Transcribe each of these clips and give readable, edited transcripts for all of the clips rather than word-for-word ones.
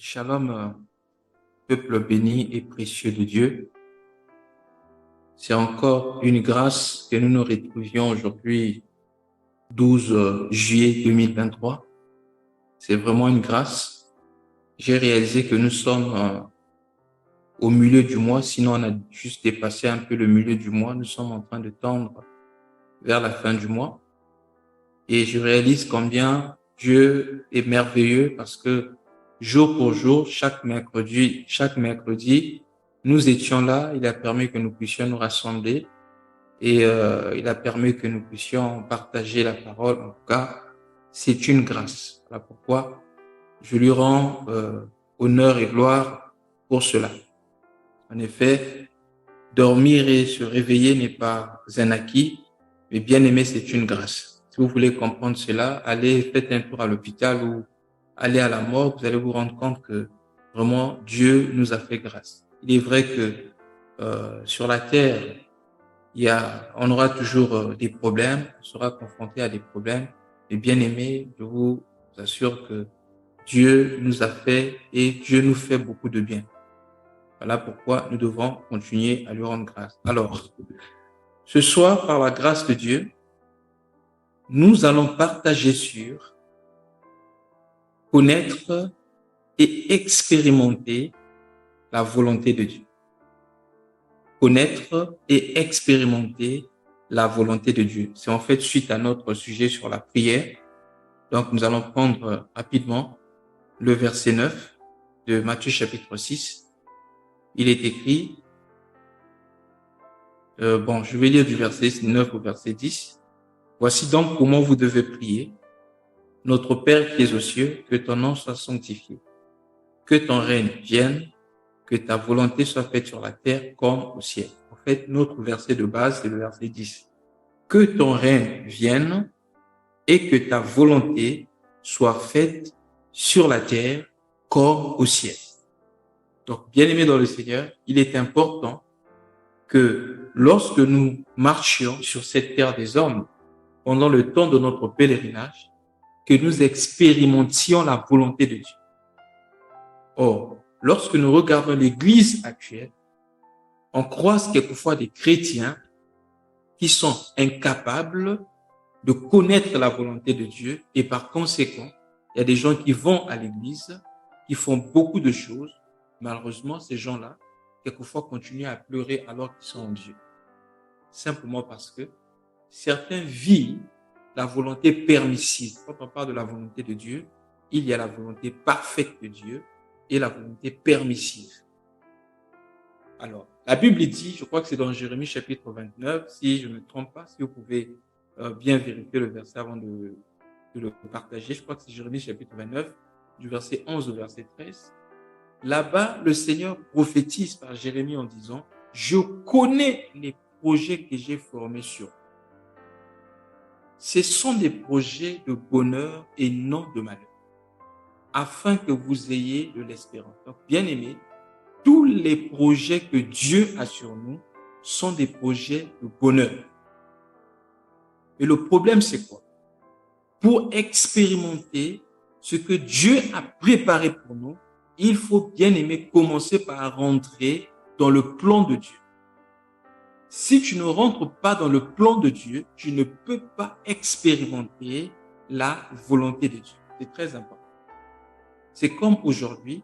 Shalom, peuple béni et précieux de Dieu. C'est encore une grâce que nous nous retrouvions aujourd'hui, 12 juillet 2023. C'est vraiment une grâce. J'ai réalisé que nous sommes au milieu du mois, sinon on a juste dépassé un peu le milieu du mois. Nous sommes en train de tendre vers la fin du mois. Et je réalise combien Dieu est merveilleux parce que jour pour jour, chaque mercredi, nous étions là. Il a permis que nous puissions nous rassembler et il a permis que nous puissions partager la parole. En tout cas, c'est une grâce. Voilà pourquoi je lui rends honneur et gloire pour cela. En effet, dormir et se réveiller n'est pas un acquis, mais bien aimé, c'est une grâce. Si vous voulez comprendre cela, allez, faites un tour à l'hôpital ou allez à la morgue, vous allez vous rendre compte que vraiment Dieu nous a fait grâce. Il est vrai que sur la terre, on aura toujours des problèmes, on sera confronté à des problèmes, mais bien aimé, je vous assure que Dieu nous a fait et Dieu nous fait beaucoup de bien. Voilà pourquoi nous devons continuer à lui rendre grâce. Alors, ce soir, par la grâce de Dieu, nous allons partager sur connaître et expérimenter la volonté de Dieu. Connaître et expérimenter la volonté de Dieu. C'est en fait suite à notre sujet sur la prière. Donc, nous allons prendre rapidement le verset 9 de Matthieu chapitre 6. Il est écrit, je vais lire du verset 9 au verset 10. Voici donc comment vous devez prier. Notre Père qui es aux cieux, que ton nom soit sanctifié. Que ton règne vienne, que ta volonté soit faite sur la terre comme au ciel. En fait, notre verset de base, c'est le verset 10. Que ton règne vienne et que ta volonté soit faite sur la terre comme au ciel. Donc, bien aimé dans le Seigneur, il est important que lorsque nous marchions sur cette terre des hommes, pendant le temps de notre pèlerinage, que nous expérimentions la volonté de Dieu. Or, lorsque nous regardons l'Église actuelle, on croise quelquefois des chrétiens qui sont incapables de connaître la volonté de Dieu et par conséquent, il y a des gens qui vont à l'Église, qui font beaucoup de choses. Malheureusement, ces gens-là, quelquefois, continuent à pleurer alors qu'ils sont en Dieu. Simplement parce que certains vivent la volonté permissive. Quand on parle de la volonté de Dieu, il y a la volonté parfaite de Dieu et la volonté permissive. Alors, la Bible dit, je crois que c'est dans Jérémie chapitre 29, si je ne me trompe pas, si vous pouvez bien vérifier le verset avant de le partager, je crois que c'est Jérémie chapitre 29, du verset 11 au verset 13. Là-bas, le Seigneur prophétise par Jérémie en disant, « Je connais les projets que j'ai formés sur vous. Ce sont des projets de bonheur et non de malheur, afin que vous ayez de l'espérance. » Donc, bien aimé, tous les projets que Dieu a sur nous sont des projets de bonheur. Et le problème, c'est quoi? Pour expérimenter ce que Dieu a préparé pour nous, il faut bien aimer commencer par rentrer dans le plan de Dieu. Si tu ne rentres pas dans le plan de Dieu, tu ne peux pas expérimenter la volonté de Dieu. C'est très important. C'est comme aujourd'hui,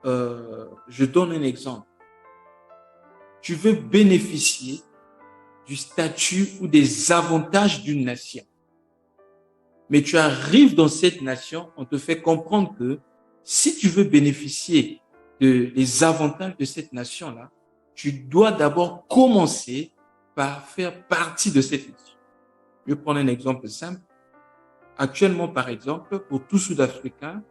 je donne un exemple. Tu veux bénéficier du statut ou des avantages d'une nation. Mais tu arrives dans cette nation, on te fait comprendre que si tu veux bénéficier des avantages de cette nation-là, tu dois d'abord commencer par faire partie de cette nation. Je vais prendre un exemple simple. Actuellement, par exemple, pour tout Sud-Africain,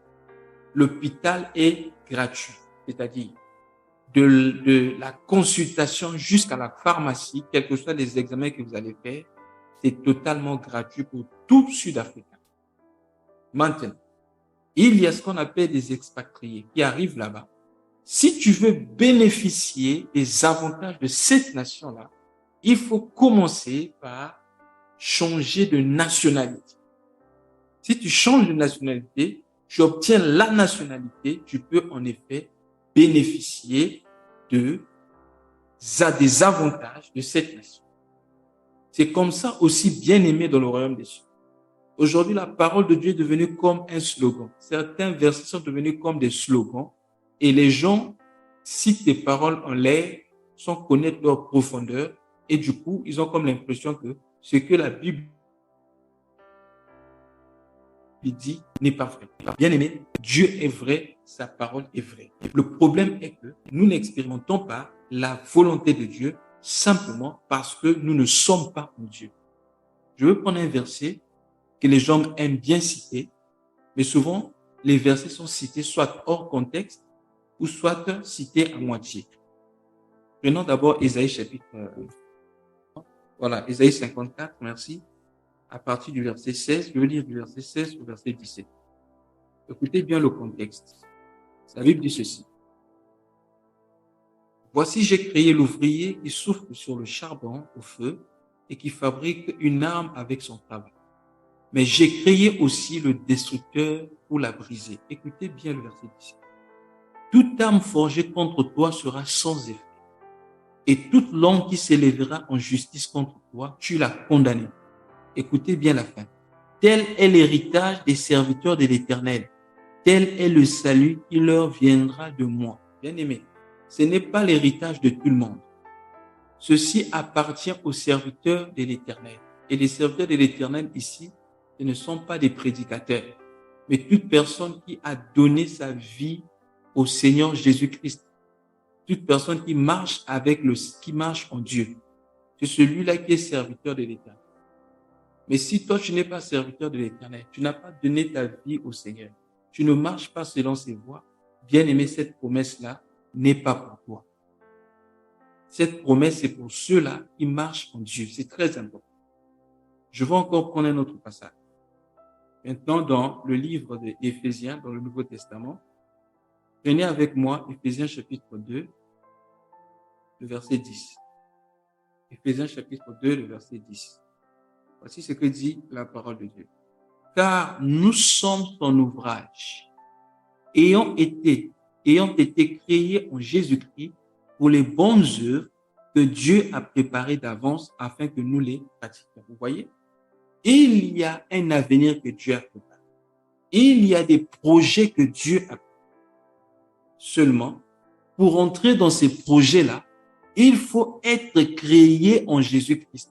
l'hôpital est gratuit. C'est-à-dire, de la consultation jusqu'à la pharmacie, quels que soient les examens que vous allez faire, c'est totalement gratuit pour tout Sud-Africain. Maintenant, il y a ce qu'on appelle des expatriés qui arrivent là-bas. Si tu veux bénéficier des avantages de cette nation-là, il faut commencer par changer de nationalité. Si tu changes de nationalité, tu obtiens la nationalité, tu peux en effet bénéficier des avantages de cette nation. C'est comme ça aussi bien aimé dans le royaume des cieux. Aujourd'hui, la parole de Dieu est devenue comme un slogan. Certains versets sont devenus comme des slogans et les gens citent des paroles en l'air sans connaître leur profondeur et du coup, ils ont comme l'impression que ce que la Bible dit n'est pas vrai. Bien aimé, Dieu est vrai, sa parole est vraie. Le problème est que nous n'expérimentons pas la volonté de Dieu simplement parce que nous ne sommes pas en Dieu. Je veux prendre un verset que les gens aiment bien citer, mais souvent, les versets sont cités soit hors contexte ou soit cités à moitié. Prenons d'abord Ésaïe chapitre, Ésaïe 54, merci. À partir du verset 16, je veux lire du verset 16 au verset 17. Écoutez bien le contexte. La Bible dit ceci. Voici, j'ai créé l'ouvrier qui souffle sur le charbon au feu et qui fabrique une arme avec son travail. Mais j'ai créé aussi le destructeur pour la briser. Écoutez bien le verset 17. Toute arme forgée contre toi sera sans effet. Et toute langue qui s'élèvera en justice contre toi, tu l'as condamnée. Écoutez bien la fin. Tel est l'héritage des serviteurs de l'Éternel. Tel est le salut qui leur viendra de moi. Bien aimé, ce n'est pas l'héritage de tout le monde. Ceci appartient aux serviteurs de l'Éternel. Et les serviteurs de l'Éternel ici, ce ne sont pas des prédicateurs, mais toute personne qui a donné sa vie au Seigneur Jésus-Christ. Toute personne qui marche qui marche en Dieu. C'est celui-là qui est serviteur de l'Éternel. Mais si toi, tu n'es pas serviteur de l'Éternel, tu n'as pas donné ta vie au Seigneur, tu ne marches pas selon ses voies, bien aimé, cette promesse-là n'est pas pour toi. Cette promesse, c'est pour ceux-là qui marchent en Dieu. C'est très important. Je vais encore prendre un autre passage. Maintenant, dans le livre d'Éphésiens, dans le Nouveau Testament, prenez avec moi Éphésiens chapitre 2, le verset 10. Éphésiens chapitre 2, le verset 10. Voici ce que dit la parole de Dieu. Car nous sommes son ouvrage, ayant été créés en Jésus-Christ pour les bonnes œuvres que Dieu a préparées d'avance afin que nous les pratiquions. Vous voyez? Il y a un avenir que Dieu a préparé. Il y a des projets que Dieu a préparés. Seulement, pour entrer dans ces projets-là, il faut être créé en Jésus-Christ.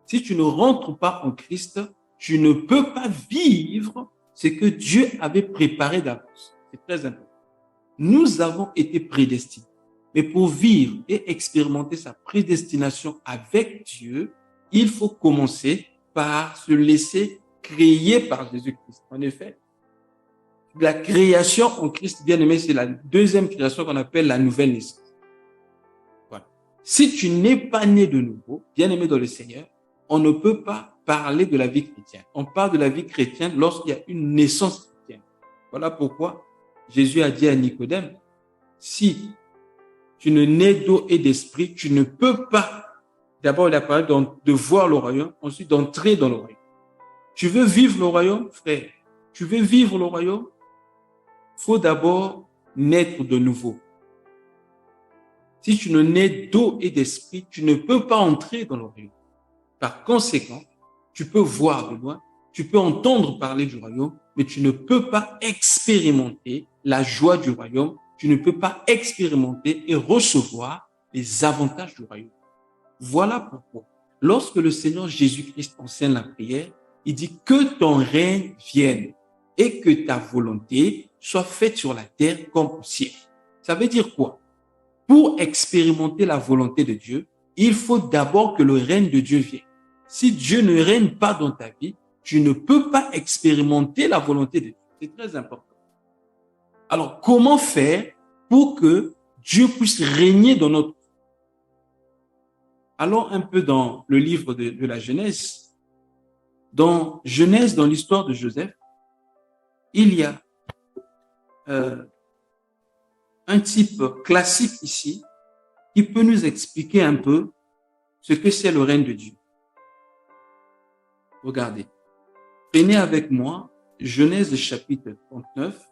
Si tu ne rentres pas en Christ, tu ne peux pas vivre ce que Dieu avait préparé d'avance. C'est très important. Nous avons été prédestinés. Mais pour vivre et expérimenter sa prédestination avec Dieu, il faut commencer par se laisser créer par Jésus-Christ. En effet, la création en Christ, bien aimé, c'est la deuxième création qu'on appelle la nouvelle naissance. Voilà. Si tu n'es pas né de nouveau, bien aimé dans le Seigneur, on ne peut pas parler de la vie chrétienne. On parle de la vie chrétienne lorsqu'il y a une naissance chrétienne. Voilà pourquoi Jésus a dit à Nicodème, si tu ne nais d'eau et d'esprit, tu ne peux pas, d'abord il a parlé de voir le royaume, ensuite d'entrer dans le royaume. Tu veux vivre le royaume, frère? Tu veux vivre le royaume? Il faut d'abord naître de nouveau. Si tu ne nais d'eau et d'esprit, tu ne peux pas entrer dans le royaume. Par conséquent, tu peux voir de loin, tu peux entendre parler du royaume, mais tu ne peux pas expérimenter la joie du royaume, tu ne peux pas expérimenter et recevoir les avantages du royaume. Voilà pourquoi, lorsque le Seigneur Jésus-Christ enseigne la prière, il dit que ton règne vienne et que ta volonté soit faite sur la terre comme au ciel. Ça veut dire quoi? Pour expérimenter la volonté de Dieu, il faut d'abord que le règne de Dieu vienne. Si Dieu ne règne pas dans ta vie, tu ne peux pas expérimenter la volonté de Dieu. C'est très important. Alors, comment faire pour que Dieu puisse régner dans notre vie? Allons un peu dans le livre de la Genèse. Dans Genèse, dans l'histoire de Joseph, il y a un type classique ici qui peut nous expliquer un peu ce que c'est le règne de Dieu. Regardez. Prenez avec moi Genèse chapitre 39.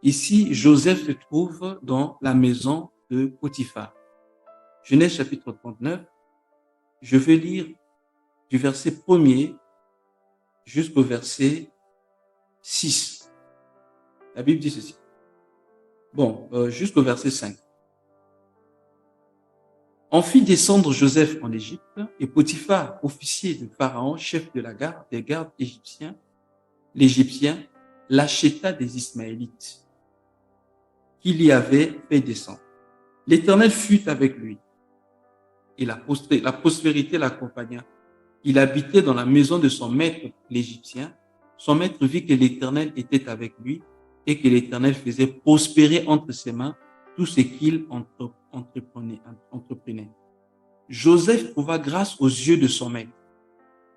Ici, Joseph se trouve dans la maison de Potiphar. Genèse chapitre 39, je vais lire du verset 1er jusqu'au verset 6. La Bible dit ceci. Jusqu'au verset 5. On fit descendre Joseph en Égypte, et Potiphar, officier de Pharaon, chef de la garde des gardes égyptiens, l'Égyptien, l'acheta des Ismaélites qu'il y avait fait descendre. L'Éternel fut avec lui, et la prospérité l'accompagna. Il habitait dans la maison de son maître, l'Égyptien. Son maître vit que l'Éternel était avec lui et que l'Éternel faisait prospérer entre ses mains tout ce qu'il entreprenait. Joseph trouva grâce aux yeux de son maître,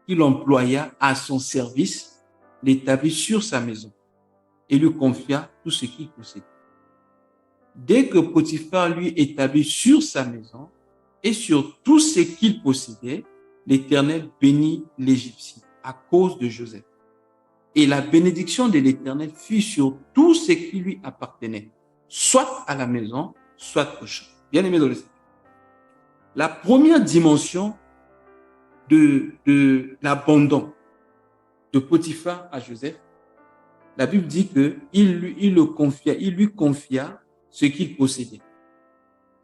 qu'il employa à son service, l'établit sur sa maison et lui confia tout ce qu'il possédait. Dès que Potiphar lui établit sur sa maison et sur tout ce qu'il possédait, l'Éternel bénit l'Égyptien à cause de Joseph. Et la bénédiction de l'Éternel fut sur tout ce qui lui appartenait, soit à la maison, soit au champ. Bien aimé dans le Seigneur. La première dimension de l'abandon de Potiphar à Joseph, la Bible dit qu'il lui confia ce qu'il possédait.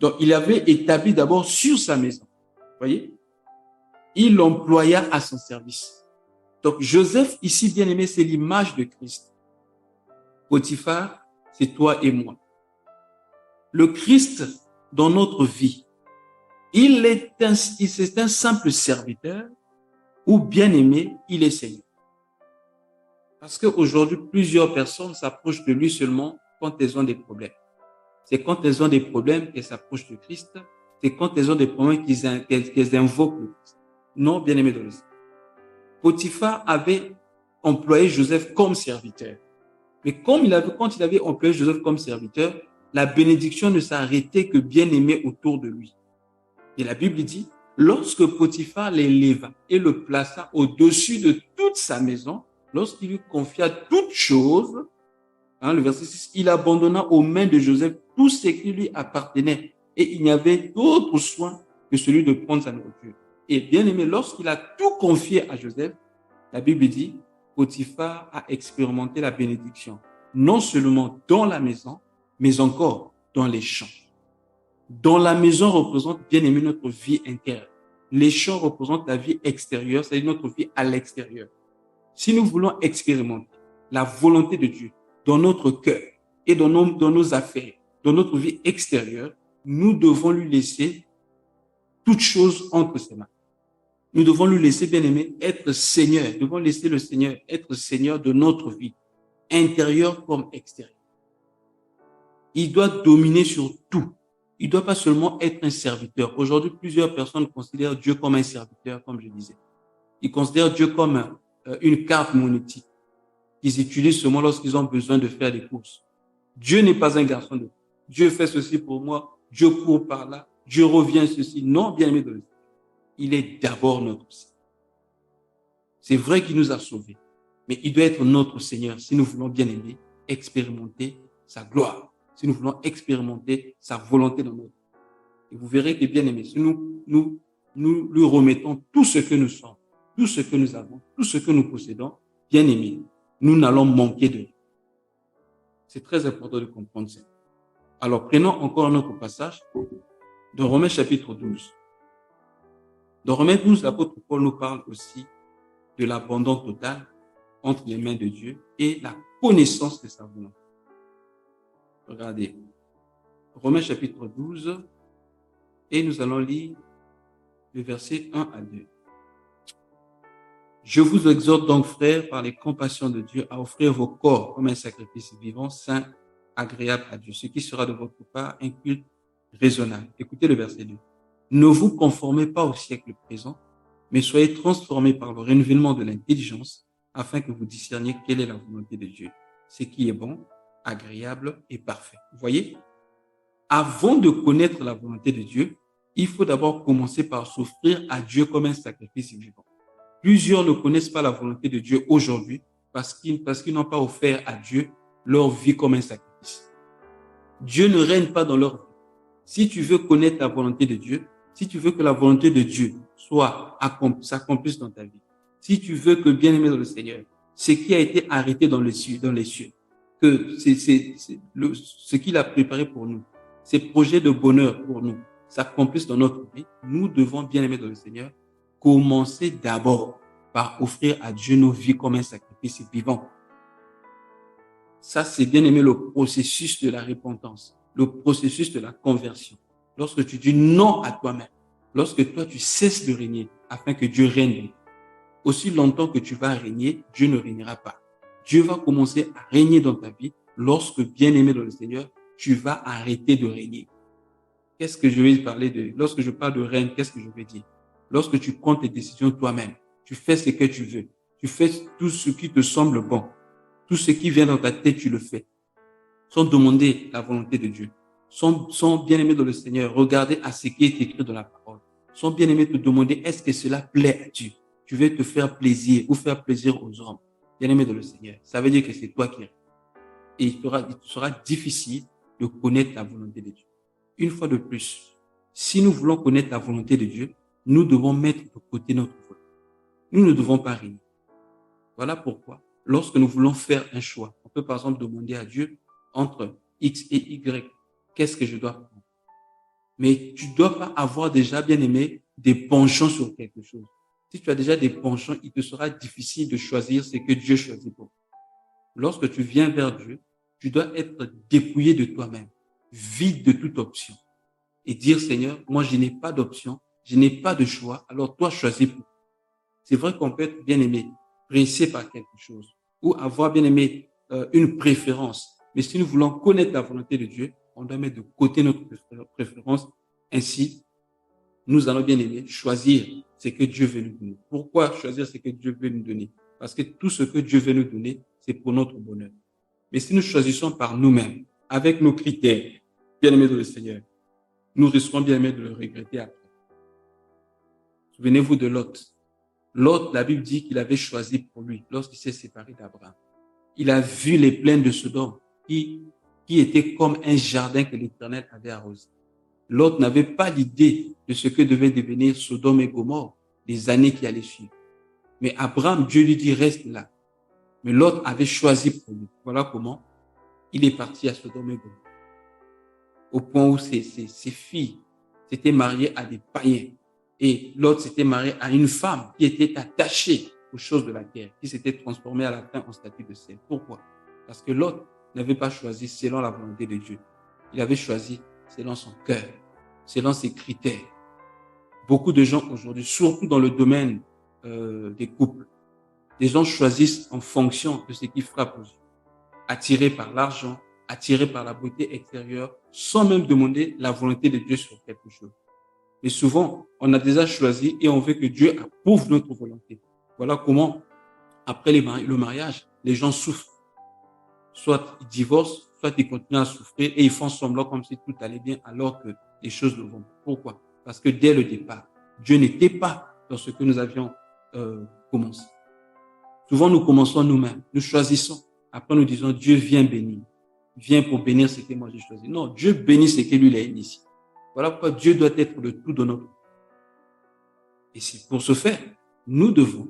Donc, il avait établi d'abord sur sa maison. Voyez? Il l'employa à son service. Donc, Joseph, ici, bien aimé, c'est l'image de Christ. Potiphar, c'est toi et moi. Le Christ, dans notre vie, c'est un simple serviteur ou bien aimé, il est Seigneur. Parce qu'aujourd'hui, plusieurs personnes s'approchent de lui seulement quand elles ont des problèmes. C'est quand elles ont des problèmes qu'elles s'approchent de Christ. C'est quand elles ont des problèmes qu'elles invoquent le Christ. Non, bien aimé dans le Seigneur. Potiphar avait employé Joseph comme serviteur. Mais quand il avait employé Joseph comme serviteur, la bénédiction ne s'arrêtait que bien aimé autour de lui. Et la Bible dit, lorsque Potiphar l'éleva et le plaça au-dessus de toute sa maison, lorsqu'il lui confia toutes choses, le verset 6, il abandonna aux mains de Joseph tout ce qui lui appartenait et il n'y avait d'autre soin que celui de prendre sa nourriture. Et bien aimé, lorsqu'il a tout confié à Joseph, la Bible dit, Potiphar a expérimenté la bénédiction, non seulement dans la maison, mais encore dans les champs. Dans la maison représente bien aimé notre vie intérieure. Les champs représentent la vie extérieure, c'est-à-dire notre vie à l'extérieur. Si nous voulons expérimenter la volonté de Dieu dans notre cœur et dans nos affaires, dans notre vie extérieure, nous devons lui laisser toutes choses entre ses mains. Nous devons lui laisser, bien aimé, être Seigneur. Nous devons laisser le Seigneur être Seigneur de notre vie, intérieure comme extérieure. Il doit dominer sur tout. Il ne doit pas seulement être un serviteur. Aujourd'hui, plusieurs personnes considèrent Dieu comme un serviteur, comme je disais. Ils considèrent Dieu comme une carte monétique qu'ils utilisent seulement lorsqu'ils ont besoin de faire des courses. Dieu n'est pas un garçon de Dieu fait ceci pour moi, Dieu court par là, Dieu revient ceci. Non, bien aimé de Dieu. Il est d'abord notre Seigneur. C'est vrai qu'il nous a sauvés, mais il doit être notre Seigneur si nous voulons, bien aimer, expérimenter sa gloire, si nous voulons expérimenter sa volonté dans notre vie. Et vous verrez que, bien aimé, si nous lui remettons tout ce que nous sommes, tout ce que nous avons, tout ce que nous possédons, bien aimé, nous n'allons manquer de rien. C'est très important de comprendre ça. Alors, prenons encore un autre passage de Romains chapitre 12. Dans Romains 12, l'apôtre Paul nous parle aussi de l'abandon total entre les mains de Dieu et la connaissance de sa volonté. Regardez, Romains chapitre 12, et nous allons lire le verset 1 à 2. Je vous exhorte donc, frères, par les compassions de Dieu, à offrir vos corps comme un sacrifice vivant, saint, agréable à Dieu, ce qui sera de votre part un culte raisonnable. Écoutez le verset 2. Ne vous conformez pas au siècle présent, mais soyez transformés par le renouvellement de l'intelligence, afin que vous discerniez quelle est la volonté de Dieu, ce qui est bon, agréable et parfait. Vous voyez? Avant de connaître la volonté de Dieu, il faut d'abord commencer par s'offrir à Dieu comme un sacrifice vivant. Plusieurs ne connaissent pas la volonté de Dieu aujourd'hui parce qu'ils n'ont pas offert à Dieu leur vie comme un sacrifice. Dieu ne règne pas dans leur vie. Si tu veux connaître la volonté de Dieu, si tu veux que la volonté de Dieu s'accomplisse dans ta vie, si tu veux que, bien-aimé dans le Seigneur, ce qui a été arrêté dans les cieux, que ce qu'il a préparé pour nous, ces projets de bonheur pour nous, s'accomplissent dans notre vie, nous devons, bien-aimé dans le Seigneur, commencer d'abord par offrir à Dieu nos vies comme un sacrifice vivant. Ça, c'est bien aimé le processus de la repentance, le processus de la conversion. Lorsque tu dis non à toi-même, lorsque toi, tu cesses de régner afin que Dieu règne. Aussi longtemps que tu vas régner, Dieu ne régnera pas. Dieu va commencer à régner dans ta vie lorsque, bien aimé dans le Seigneur, tu vas arrêter de régner. Qu'est-ce que je vais parler de? Lorsque je parle de règne, qu'est-ce que je veux dire? Lorsque tu prends tes décisions toi-même, tu fais ce que tu veux, tu fais tout ce qui te semble bon, tout ce qui vient dans ta tête, tu le fais, sans demander la volonté de Dieu, sans bien aimer dans le Seigneur, regarder à ce qui est écrit dans la parole, sans bien aimer te demander est-ce que cela plaît à Dieu. Tu veux te faire plaisir ou faire plaisir aux hommes, bien aimé dans le Seigneur. Ça veut dire que c'est toi qui règnes. Et il te sera difficile de connaître la volonté de Dieu. Une fois de plus, si nous voulons connaître la volonté de Dieu, nous devons mettre de côté notre volonté. Nous ne devons pas régner. Voilà pourquoi, lorsque nous voulons faire un choix, on peut par exemple demander à Dieu entre X et Y, qu'est-ce que je dois prendre? Mais tu ne dois pas avoir déjà, bien aimé, des penchants sur quelque chose. Si tu as déjà des penchants, il te sera difficile de choisir ce que Dieu choisit pour toi. Lorsque tu viens vers Dieu, tu dois être dépouillé de toi-même, vide de toute option. Et dire, Seigneur, moi, je n'ai pas d'option, je n'ai pas de choix, alors toi, choisis pour moi. C'est vrai qu'on peut être bien aimé, pressé par quelque chose, ou avoir bien aimé une préférence. Mais si nous voulons connaître la volonté de Dieu, on doit mettre de côté notre préférence. Ainsi, nous allons bien aimer choisir ce que Dieu veut nous donner. Pourquoi choisir ce que Dieu veut nous donner? Parce que tout ce que Dieu veut nous donner, c'est pour notre bonheur. Mais si nous choisissons par nous-mêmes, avec nos critères, bien aimés dans le Seigneur, nous risquons bien aimé de le regretter après. Souvenez-vous de Lot. Lot, la Bible dit qu'il avait choisi pour lui lorsqu'il s'est séparé d'Abraham. Il a vu les plaines de Sodome qui étaient comme un jardin que l'Éternel avait arrosé. Lot n'avait pas l'idée de ce que devait devenir Sodome et Gomorrhe les années qui allaient suivre. Mais Abraham, Dieu lui dit, reste là. Mais Lot avait choisi pour lui. Voilà comment il est parti à Sodome et Gomorrhe. Au point où ses filles s'étaient mariées à des païens. Et Lot s'était marié à une femme qui était attachée aux choses de la terre, qui s'était transformée à la fin en statue de sel. Pourquoi? Parce que Lot n'avait pas choisi selon la volonté de Dieu. Il avait choisi selon son cœur, selon ses critères. Beaucoup de gens aujourd'hui, surtout dans le domaine des couples, les gens choisissent en fonction de ce qui frappe aux yeux. Attirés par l'argent, attirés par la beauté extérieure, sans même demander la volonté de Dieu sur quelque chose. Mais souvent, on a déjà choisi et on veut que Dieu approuve notre volonté. Voilà comment, après le mariage, les gens souffrent. Soit ils divorcent, soit ils continuent à souffrir et ils font semblant comme si tout allait bien alors que les choses ne vont pas. Pourquoi? Parce que dès le départ, Dieu n'était pas dans ce que nous avions commencé. Souvent, nous commençons nous-mêmes, nous choisissons. Après, nous disons, Dieu vient bénir. Viens pour bénir ce que moi j'ai choisi. Non, Dieu bénit ce que lui il a initié. Voilà pourquoi Dieu doit être le tout de notre vie. Et c'est pour ce faire, nous devons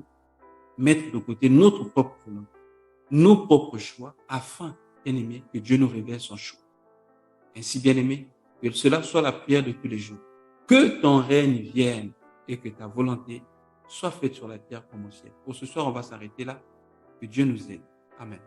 mettre de côté notre propre volonté, nos propres choix, afin, bien aimé, que Dieu nous révèle son choix. Ainsi, bien aimé, que cela soit la prière de tous les jours. Que ton règne vienne et que ta volonté soit faite sur la terre comme au ciel. Pour ce soir, on va s'arrêter là. Que Dieu nous aide. Amen.